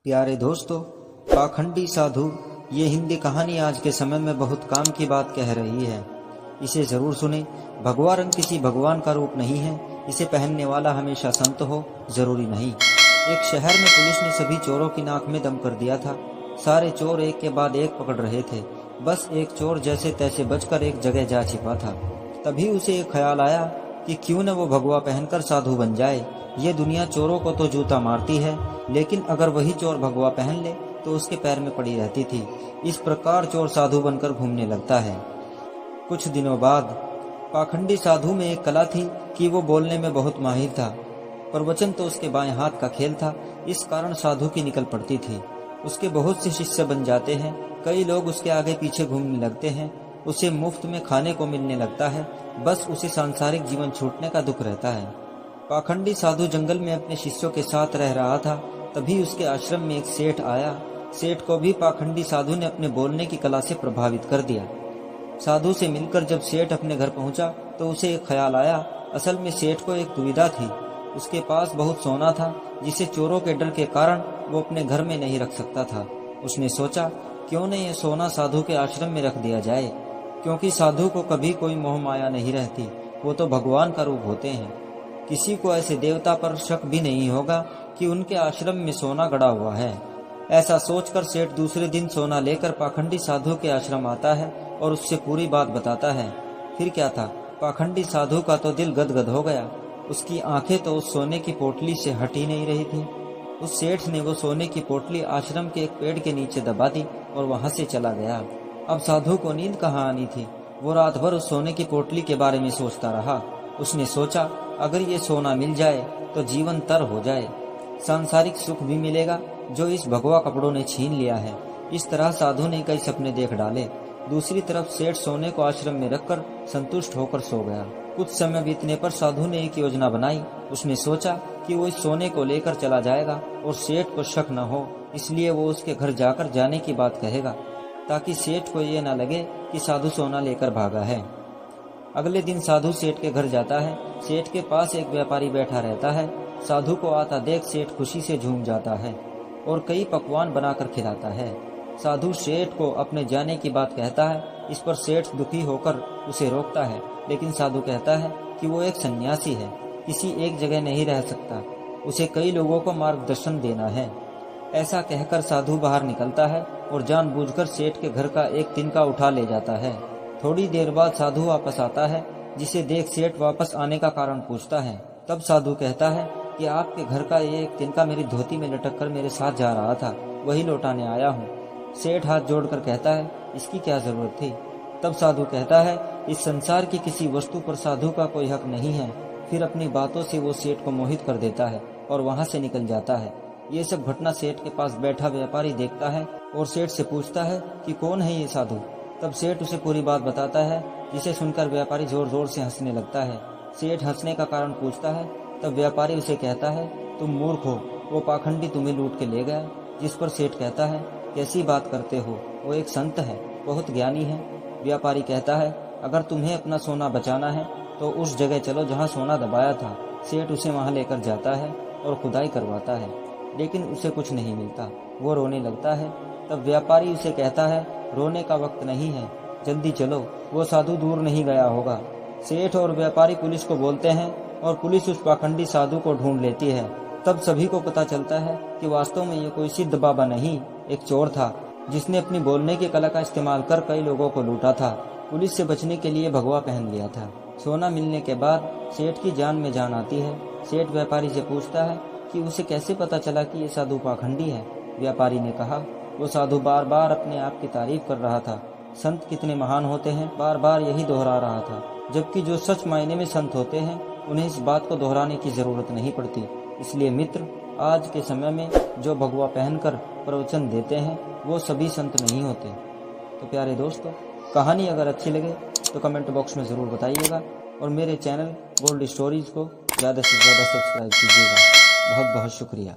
प्यारे दोस्तों, पाखंडी साधु ये हिंदी कहानी आज के समय में बहुत काम की बात कह रही है। इसे जरूर सुने। भगवा रंग किसी भगवान का रूप नहीं है। इसे पहनने वाला हमेशा संत हो जरूरी नहीं। एक शहर में पुलिस ने सभी चोरों की नाक में दम कर दिया था। सारे चोर एक के बाद एक पकड़ रहे थे। बस एक चोर जैसे तैसे बचकर एक जगह जा छिपा था। तभी उसे एक ख्याल आया कि क्यों न वो भगवा पहनकर साधु बन जाए। ये दुनिया चोरों को तो जूता मारती है, लेकिन अगर वही चोर भगवा पहन ले तो उसके पैर में पड़ी रहती थी। इस प्रकार चोर साधु बनकर घूमने लगता है। कुछ दिनों बाद पाखंडी साधु में एक कला थी कि वो बोलने में बहुत माहिर था। प्रवचन तो उसके बाएं हाथ का खेल था। इस कारण साधु की निकल पड़ती थी। उसके बहुत से शिष्य बन जाते हैं। कई लोग उसके आगे पीछे घूमने लगते हैं। उसे मुफ्त में खाने को मिलने लगता है। बस उसे सांसारिक जीवन छूटने का दुख रहता है। पाखंडी साधु जंगल में अपने शिष्यों के साथ रह रहा था। तभी उसके आश्रम में एक सेठ आया। सेठ को भी पाखंडी साधु ने अपने बोलने की कला से प्रभावित कर दिया। साधु से मिलकर जब सेठ अपने घर पहुंचा तो उसे एक ख्याल आया। असल में सेठ को एक दुविधा थी। उसके पास बहुत सोना था, जिसे चोरों के डर के कारण वो अपने घर में नहीं रख सकता था। उसने सोचा, क्यों न ये सोना साधु के आश्रम में रख दिया जाए, क्योंकि साधु को कभी कोई मोह माया नहीं रहती। वो तो भगवान का रूप होते हैं। किसी को ऐसे देवता पर शक भी नहीं होगा कि उनके आश्रम में सोना गड़ा हुआ है। ऐसा सोचकर सेठ दूसरे दिन सोना लेकर पाखंडी साधु के आश्रम आता है और उससे पूरी बात बताता है। फिर क्या था, पाखंडी साधु का तो दिल गदगद हो गया। उसकी आंखें तो उस सोने की पोटली से हट ही नहीं रही थी। उस सेठ ने वो सोने की पोटली आश्रम के एक पेड़ के नीचे दबा दी और वहां से चला गया। अब साधु को नींद कहाँ आनी थी। वो रात भर उस सोने की पोटली के बारे में सोचता रहा। उसने सोचा, अगर ये सोना मिल जाए तो जीवन तर हो जाए, सांसारिक सुख भी मिलेगा जो इस भगवा कपड़ों ने छीन लिया है। इस तरह साधु ने कई सपने देख डाले। दूसरी तरफ सेठ सोने को आश्रम में रखकर संतुष्ट होकर सो गया। कुछ समय बीतने पर साधु ने एक योजना बनाई। उसने सोचा कि वो इस सोने को लेकर चला जाएगा और सेठ को शक न हो, इसलिए वो उसके घर जाकर जाने की बात कहेगा, ताकि सेठ को ये न लगे कि साधु सोना लेकर भागा है। अगले दिन साधु सेठ के घर जाता है। सेठ के पास एक व्यापारी बैठा रहता है। साधु को आता देख सेठ खुशी से झूम जाता है और कई पकवान बनाकर खिलाता है। साधु सेठ को अपने जाने की बात कहता है। इस पर सेठ दुखी होकर उसे रोकता है, लेकिन साधु कहता है कि वो एक सन्यासी है, किसी एक जगह नहीं रह सकता, उसे कई लोगों को मार्गदर्शन देना है। ऐसा कहकर साधु बाहर निकलता है और जानबूझकर सेठ के घर का एक तिनका उठा ले जाता है। थोड़ी देर बाद साधु वापस आता है, जिसे देख सेठ वापस आने का कारण पूछता है। तब साधु कहता है कि आपके घर का ये एक तिनका मेरी धोती में लटक कर मेरे साथ जा रहा था, वही लौटाने आया हूँ। सेठ हाथ जोड़कर कहता है, इसकी क्या जरूरत थी। तब साधु कहता है, इस संसार की किसी वस्तु पर साधु का कोई हक नहीं है। फिर अपनी बातों से वो सेठ को मोहित कर देता है और वहाँ से निकल जाता है। ये सब घटना सेठ के पास बैठा व्यापारी देखता है और सेठ से पूछता है कि कौन है ये साधु। तब सेठ उसे पूरी बात बताता है, जिसे सुनकर व्यापारी जोर जोर से हंसने लगता है। सेठ हंसने का कारण पूछता है। तब व्यापारी उसे कहता है, तुम मूर्ख हो, वो पाखंडी तुम्हें लूट के ले गया। जिस पर सेठ कहता है, कैसी बात करते हो, वो एक संत है, बहुत ज्ञानी है। व्यापारी कहता है, अगर तुम्हें अपना सोना बचाना है तो उस जगह चलो जहाँ सोना दबाया था। सेठ उसे वहाँ लेकर जाता है और खुदाई करवाता है, लेकिन उसे कुछ नहीं मिलता। वो रोने लगता है। तब व्यापारी उसे कहता है, रोने का वक्त नहीं है, जल्दी चलो, वो साधु दूर नहीं गया होगा। सेठ और व्यापारी पुलिस को बोलते हैं और पुलिस उस पाखंडी साधु को ढूंढ लेती है। तब सभी को पता चलता है कि वास्तव में ये कोई सिद्ध बाबा नहीं, एक चोर था, जिसने अपनी बोलने की कला का इस्तेमाल कर कई लोगों को लूटा था। पुलिस से बचने के लिए भगवा पहन लिया था। सोना मिलने के बाद सेठ की जान में जान आती है। सेठ व्यापारी से पूछता है कि उसे कैसे पता चला कि ये साधु पाखंडी है। व्यापारी ने कहा, वो साधु बार बार अपने आप की तारीफ कर रहा था। संत कितने महान होते हैं, बार बार यही दोहरा रहा था। जबकि जो सच मायने में संत होते हैं, उन्हें इस बात को दोहराने की जरूरत नहीं पड़ती। इसलिए मित्र, आज के समय में जो भगवा पहनकर प्रवचन देते हैं, वो सभी संत नहीं होते। तो प्यारे दोस्तों, कहानी अगर अच्छी लगे तो कमेंट बॉक्स में ज़रूर बताइएगा और मेरे चैनल गोल्ड स्टोरीज को ज़्यादा से ज़्यादा सब्सक्राइब कीजिएगा। बहुत बहुत शुक्रिया।